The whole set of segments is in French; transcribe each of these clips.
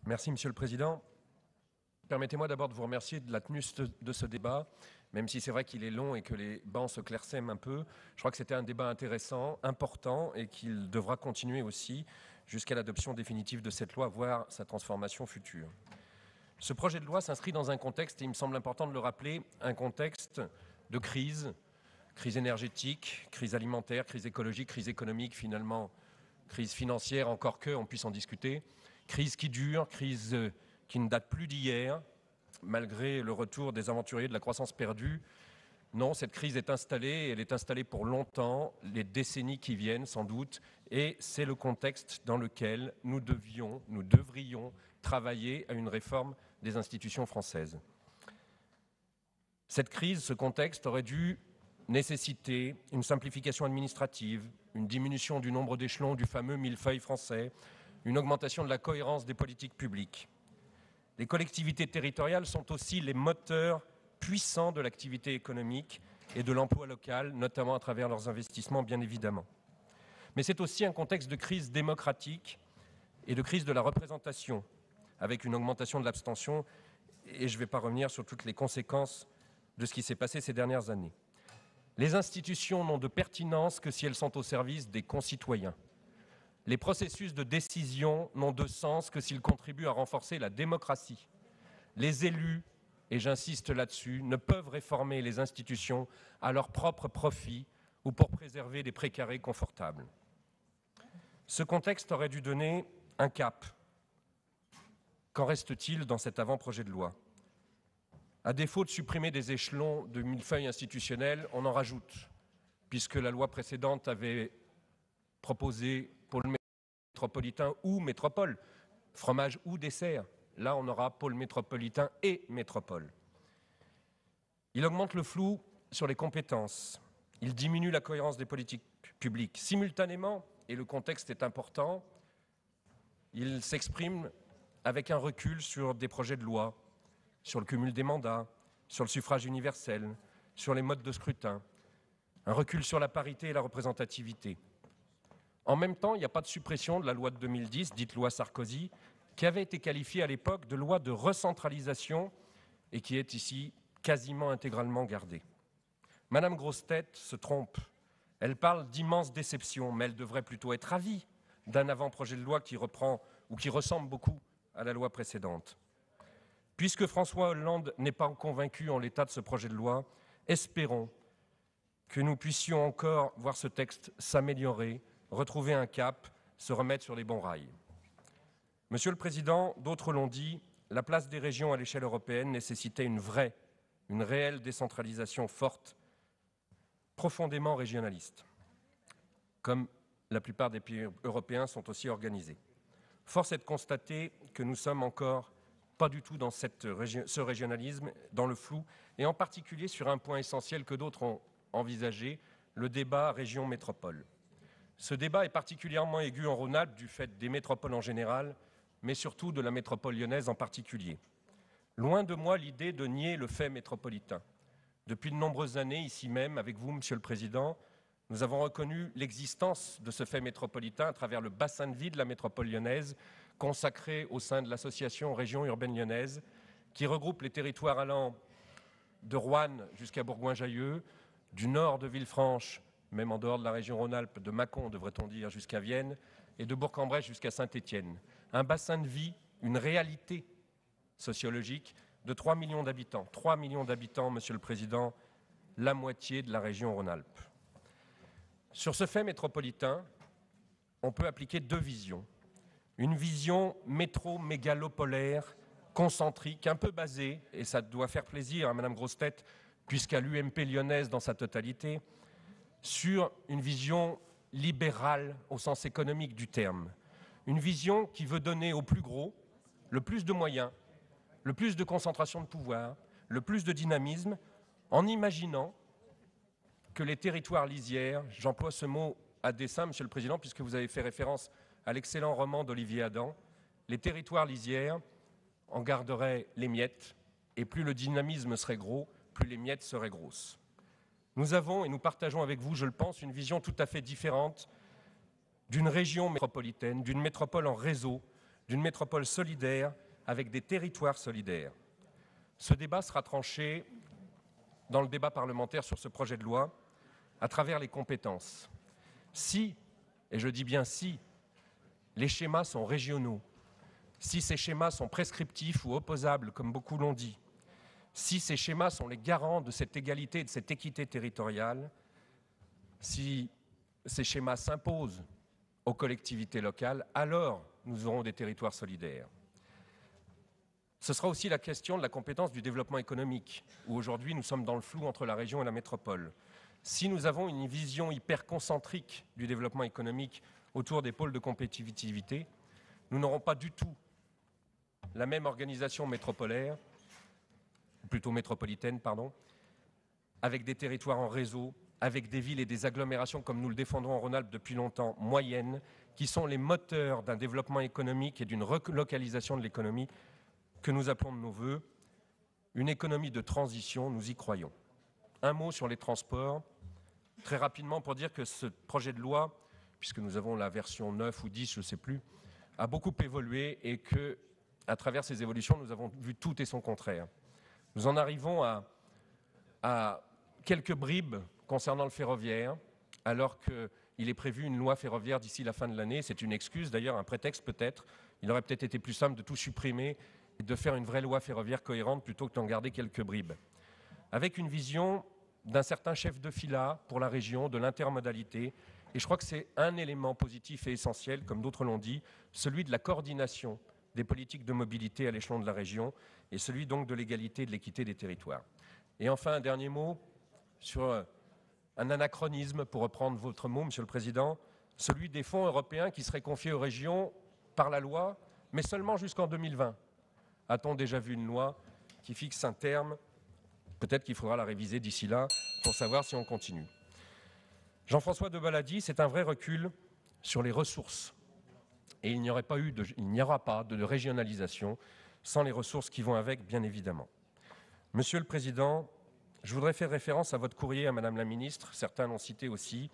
Merci, Monsieur le Président. Permettez-moi d'abord de vous remercier de la tenue de ce débat, même si c'est vrai qu'il est long et que les bancs se clairsèment un peu. Je crois que c'était un débat intéressant, important, et qu'il devra continuer aussi jusqu'à l'adoption définitive de cette loi, voire sa transformation future. Ce projet de loi s'inscrit dans un contexte, et il me semble important de le rappeler, un contexte de crise énergétique, crise alimentaire, crise écologique, crise économique, finalement, crise financière, encore qu'on puisse en discuter, crise qui dure, crise qui ne date plus d'hier, malgré le retour des aventuriers de la croissance perdue. Non, cette crise est installée, et elle est installée pour longtemps, les décennies qui viennent sans doute, et c'est le contexte dans lequel nous devrions travailler à une réforme des institutions françaises. Cette crise, ce contexte aurait dû nécessiter une simplification administrative, une diminution du nombre d'échelons du fameux millefeuille français, une augmentation de la cohérence des politiques publiques. Les collectivités territoriales sont aussi les moteurs puissants de l'activité économique et de l'emploi local, notamment à travers leurs investissements, bien évidemment. Mais c'est aussi un contexte de crise démocratique et de crise de la représentation, avec une augmentation de l'abstention, et je ne vais pas revenir sur toutes les conséquences de ce qui s'est passé ces dernières années. Les institutions n'ont de pertinence que si elles sont au service des concitoyens. Les processus de décision n'ont de sens que s'ils contribuent à renforcer la démocratie. Les élus, et j'insiste là-dessus, ne peuvent réformer les institutions à leur propre profit ou pour préserver des précarés confortables. Ce contexte aurait dû donner un cap. Qu'en reste-t-il dans cet avant-projet de loi ? À défaut de supprimer des échelons de millefeuille institutionnel, on en rajoute, puisque la loi précédente avait proposé pôle métropolitain ou métropole, fromage ou dessert. Là, on aura pôle métropolitain et métropole. Il augmente le flou sur les compétences. Il diminue la cohérence des politiques publiques. Simultanément, et le contexte est important, il s'exprime avec un recul sur des projets de loi, sur le cumul des mandats, sur le suffrage universel, sur les modes de scrutin, un recul sur la parité et la représentativité. En même temps, il n'y a pas de suppression de la loi de 2010, dite loi Sarkozy, qui avait été qualifiée à l'époque de loi de recentralisation et qui est ici quasiment intégralement gardée. Madame Grossetête se trompe. Elle parle d'immense déception, mais elle devrait plutôt être ravie d'un avant-projet de loi qui reprend ou qui ressemble beaucoup à la loi précédente. Puisque François Hollande n'est pas convaincu en l'état de ce projet de loi, espérons que nous puissions encore voir ce texte s'améliorer, retrouver un cap, se remettre sur les bons rails. Monsieur le Président, d'autres l'ont dit, la place des régions à l'échelle européenne nécessitait une réelle décentralisation forte, profondément régionaliste, comme la plupart des pays européens sont aussi organisés. Force est de constater que nous sommes encore pas du tout dans ce régionalisme, dans le flou, et en particulier sur un point essentiel que d'autres ont envisagé, le débat région-métropole. Ce débat est particulièrement aigu en Rhône-Alpes du fait des métropoles en général, mais surtout de la métropole lyonnaise en particulier. Loin de moi l'idée de nier le fait métropolitain. Depuis de nombreuses années, ici même, avec vous, Monsieur le Président, nous avons reconnu l'existence de ce fait métropolitain à travers le bassin de vie de la métropole lyonnaise, consacré au sein de l'association Région urbaine lyonnaise, qui regroupe les territoires allant de Roanne jusqu'à Bourgoin-Jallieu, du nord de Villefranche, même en dehors de la région Rhône-Alpes, de Mâcon, devrait-on dire, jusqu'à Vienne, et de Bourg-en-Bresse jusqu'à Saint-Étienne. Un bassin de vie, une réalité sociologique de 3 millions d'habitants. 3 millions d'habitants, Monsieur le Président, la moitié de la région Rhône-Alpes. Sur ce fait métropolitain, on peut appliquer deux visions. Une vision métro-mégalopolaire, concentrique, un peu basée, et ça doit faire plaisir à Madame Grossetête, puisqu'à l'UMP lyonnaise dans sa totalité, sur une vision libérale au sens économique du terme. Une vision qui veut donner au plus gros le plus de moyens, le plus de concentration de pouvoir, le plus de dynamisme, en imaginant que les territoires lisières, j'emploie ce mot à dessein, Monsieur le Président, puisque vous avez fait référence à l'excellent roman d'Olivier Adam, les territoires lisières en garderaient les miettes, et plus le dynamisme serait gros, plus les miettes seraient grosses. Nous avons, et nous partageons avec vous, je le pense, une vision tout à fait différente d'une région métropolitaine, d'une métropole en réseau, d'une métropole solidaire avec des territoires solidaires. Ce débat sera tranché dans le débat parlementaire sur ce projet de loi à travers les compétences. Si, et je dis bien si, les schémas sont régionaux, si ces schémas sont prescriptifs ou opposables, comme beaucoup l'ont dit, si ces schémas sont les garants de cette égalité et de cette équité territoriale, si ces schémas s'imposent aux collectivités locales, alors nous aurons des territoires solidaires. Ce sera aussi la question de la compétence du développement économique, où aujourd'hui nous sommes dans le flou entre la région et la métropole. Si nous avons une vision hyper concentrique du développement économique autour des pôles de compétitivité, nous n'aurons pas du tout la même organisation métropolaire, plutôt métropolitaine, pardon, avec des territoires en réseau, avec des villes et des agglomérations, comme nous le défendons en Rhône-Alpes depuis longtemps, moyennes, qui sont les moteurs d'un développement économique et d'une relocalisation de l'économie que nous appelons de nos voeux. Une économie de transition, nous y croyons. Un mot sur les transports, très rapidement pour dire que ce projet de loi, puisque nous avons la version 9 ou 10, je ne sais plus, a beaucoup évolué et que, à travers ces évolutions, nous avons vu tout et son contraire. Nous en arrivons à quelques bribes concernant le ferroviaire, alors qu'il est prévu une loi ferroviaire d'ici la fin de l'année. C'est une excuse, d'ailleurs, un prétexte peut-être. Il aurait peut-être été plus simple de tout supprimer et de faire une vraie loi ferroviaire cohérente plutôt que d'en garder quelques bribes. Avec une vision d'un certain chef de fila pour la région, de l'intermodalité. Et je crois que c'est un élément positif et essentiel, comme d'autres l'ont dit, celui de la coordination des politiques de mobilité à l'échelon de la région et celui donc de l'égalité et de l'équité des territoires. Et enfin, un dernier mot sur un anachronisme, pour reprendre votre mot, Monsieur le Président, celui des fonds européens qui seraient confiés aux régions par la loi, mais seulement jusqu'en 2020. A-t-on déjà vu une loi qui fixe un terme? Peut-être qu'il faudra la réviser d'ici là pour savoir si on continue. Jean-François Debat l'a dit, c'est un vrai recul sur les ressources. Et il n'y aura pas de régionalisation sans les ressources qui vont avec, bien évidemment. Monsieur le Président, je voudrais faire référence à votre courrier à Madame la Ministre, certains l'ont cité aussi,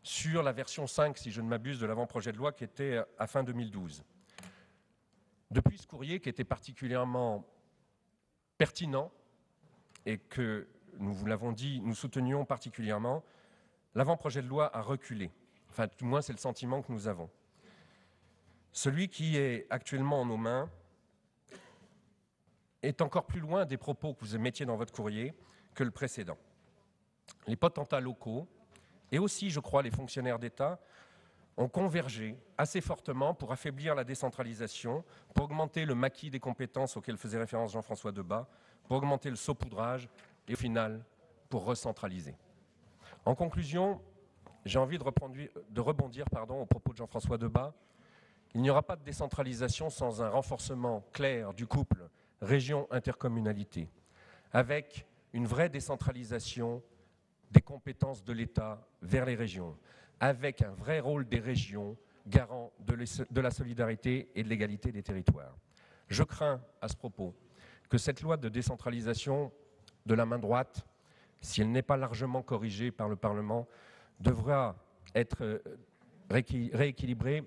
sur la version 5, si je ne m'abuse, de l'avant-projet de loi qui était à fin 2012. Depuis ce courrier, qui était particulièrement pertinent et que, nous vous l'avons dit, nous soutenions particulièrement, l'avant-projet de loi a reculé. Enfin, du moins, c'est le sentiment que nous avons. Celui qui est actuellement en nos mains est encore plus loin des propos que vous mettiez dans votre courrier que le précédent. Les potentats locaux et aussi, je crois, les fonctionnaires d'État ont convergé assez fortement pour affaiblir la décentralisation, pour augmenter le maquis des compétences auxquelles faisait référence Jean-François Debat, pour augmenter le saupoudrage et au final, pour recentraliser. En conclusion, j'ai envie de rebondir aux propos de Jean-François Debat. Il n'y aura pas de décentralisation sans un renforcement clair du couple région-intercommunalité, avec une vraie décentralisation des compétences de l'État vers les régions, avec un vrai rôle des régions, garant de la solidarité et de l'égalité des territoires. Je crains, à ce propos, que cette loi de décentralisation de la main droite, si elle n'est pas largement corrigée par le Parlement, devra être rééquilibrée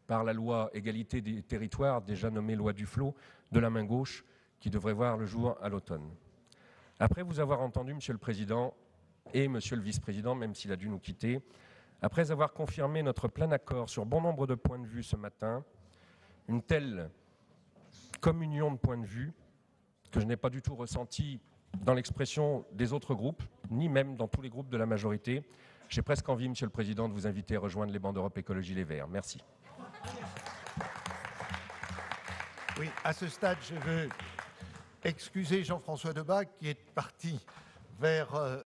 par la loi égalité des territoires, déjà nommée loi Duflot, de la main gauche, qui devrait voir le jour à l'automne. Après vous avoir entendu, Monsieur le Président, et Monsieur le Vice-président, même s'il a dû nous quitter, après avoir confirmé notre plein accord sur bon nombre de points de vue ce matin, une telle communion de points de vue que je n'ai pas du tout ressenti dans l'expression des autres groupes, ni même dans tous les groupes de la majorité, j'ai presque envie, Monsieur le Président, de vous inviter à rejoindre les bancs d'Europe Écologie Les Verts. Merci. Oui, à ce stade, je veux excuser Jean-François Debat qui est parti vers